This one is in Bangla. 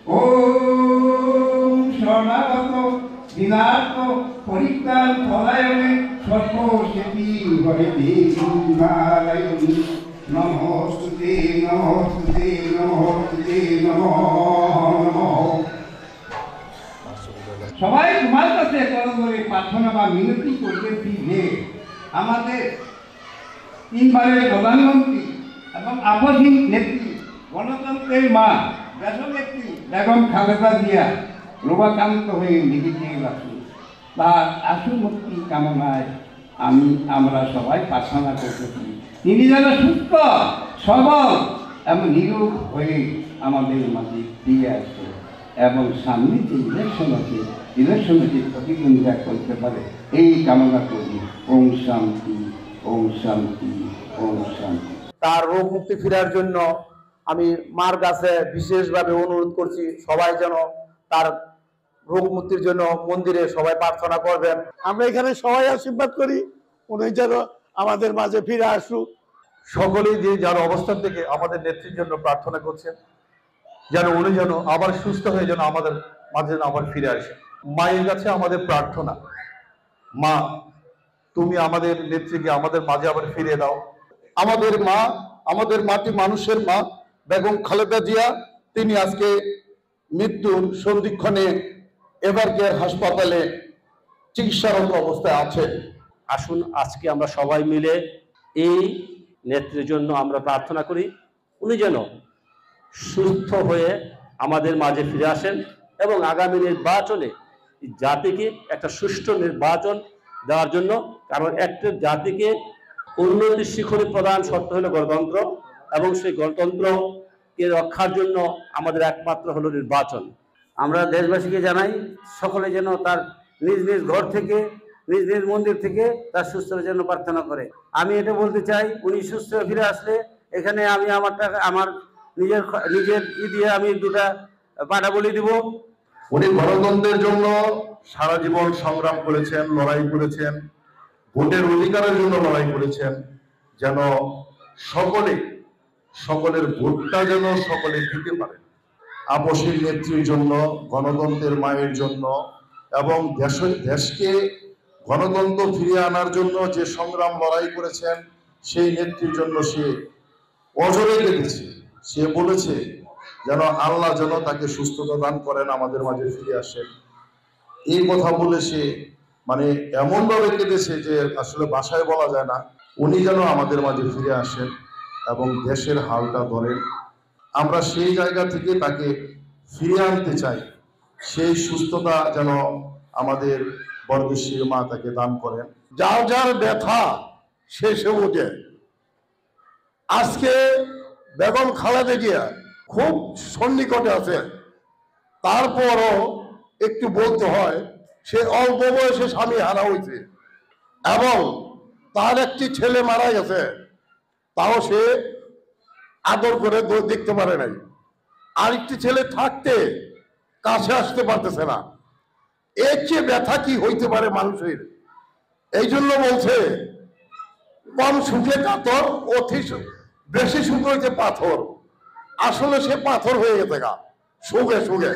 ওম শরণাগত বিনাশ পরিত্রাণ পলায়নে সর্বশেতি হরিতে হিমালয়নি নমস্তুতে নমস্তুতে নমস্তুতে নমঃ। সবাই তোমার কাছে করম করে প্রার্থনা বা মিনতি করতেছি যে আমাদের তিনবারের প্রধানমন্ত্রী এবং আপসহীন নেত্রী গণতন্ত্রের মা দেশনেত্রী বেগম খালেদা জিয়া রোগাক্রান্ত হয়ে নিজেকে রাখুন, তার আশু মুক্তি কামনায় আমরা সবাই প্রার্থনা করতেছি তিনি যেন সুস্থ সবল এবং নিরোগ হয়ে আমাদের মাঝে ফিরে আসে এবং সামনে যে ইলেকশনকে প্রতিদ্বন্দ্বিতা করতে পারে এই কামনা করি। ওম শান্তি, ওম শান্তি, ওম শান্তি। তার রোগ মুক্তি ফেরার জন্য আমি মার কাছে বিশেষভাবে অনুরোধ করছি, সবাই যেন তার রোগ মুক্তির জন্য মন্দিরে সবাই প্রার্থনা করবেন। আমরা এখানে সবাই আশীর্বাদ করি উনি যেন আমাদের মাঝে ফিরে আসুক। সকলেই যে যার অবস্থান থেকে আমাদের নেত্রীর জন্য প্রার্থনা করছেন, যেন উনি যেন আবার সুস্থ হয়ে যেন আমাদের মাঝে আবার ফিরে আসে। মায়ের কাছে আমাদের প্রার্থনা, মা তুমি আমাদের নেত্রীকে আমাদের মাঝে আবার ফিরিয়ে দাও। আমাদের মা, আমাদের মাটি মানুষের মা বেগম খালেদা জিয়া, তিনি আজকে মৃত্যুর সন্ধিক্ষণে এভারকেয়ার হাসপাতালে চিকিৎসারত অবস্থায় আছেন। আসুন আজকে আমরা সবাই মিলে এই নেত্রীর জন্য আমরা প্রার্থনা করি, উনি যেন সুস্থ হয়ে আমাদের মাঝে ফিরে আসেন এবং আগামী নির্বাচনে জাতিকে একটা সুষ্ঠু নির্বাচন দেওয়ার জন্য, কারণ একটা জাতিকে উন্নতির শিখরে প্রধান শর্ত হলো গণতন্ত্র এবং সেই গণতন্ত্রকে রক্ষার জন্য আমাদের একমাত্র হলো নির্বাচন। আমরা দেশবাসীকে জানাই সকলে যেন তার নিজ নিজ ঘর থেকে নিজ নিজ মন্দির থেকে তার সুস্থ জন্য প্রার্থনা করে। আমি এটা বলতে চাই, উনি সুস্থ ফিরে আসলে এখানে আমি আমার নিজের দিয়ে আমি দুটা পাটা বলি দিব। উনি গণতন্ত্রের জন্য সারা জীবন সংগ্রাম করেছেন, লড়াই করেছেন, ভোটের অধিকারের জন্য লড়াই করেছেন, যেন সকলের ভোটটা যেন সকলে দিতে পারে। আপসীর নেত্রীর জন্য, গণতন্ত্রের মায়ের জন্য এবং দেশকে গণতন্ত্র ফিরিয়ে আনার জন্য যে সংগ্রাম লড়াই করেছেন, সেই নেত্রীর জন্য সে অজরে কেঁদেছে। সে বলেছে যেন আল্লাহ যেন তাকে সুস্থতা দান করেন, আমাদের মাঝে ফিরে আসেন। এই কথা বলে সে মানে এমন ভাবে কেঁদেছে যে আসলে ভাষায় বলা যায় না। উনি যেন আমাদের মাঝে ফিরে আসেন এবং দেশের হালটা ধরেন। আমরা সেই জায়গা থেকে তাকে ফিরিয়ে আনতে চাই। সেই সুস্থতা যেন আমাদের বরদেশীয় মা তাকে দান করেন। যার যার ব্যথা শেষে ওঠে। আজকে বেগম খালেদা জিয়া খুব সন্নিকটে আছে, তারপরও একটু বলতে হয় সে অল্প বয়সে স্বামী হারা হয়েছে এবং তার একটি ছেলে মারা গেছে, তাও সে আদর করে দেখতে পারে নাই। আরেকটি ছেলে থাকতে কাছে আসতে পারতেছে না। এর চেয়ে ব্যথা কি হইতে পারে মানুষের? এই জন্য বলছে কম সুখে কাতর, অতি বেশি সুখ হইতে পাথর। আসলে সে পাথর হয়ে গেছে গা সুখে সুখে।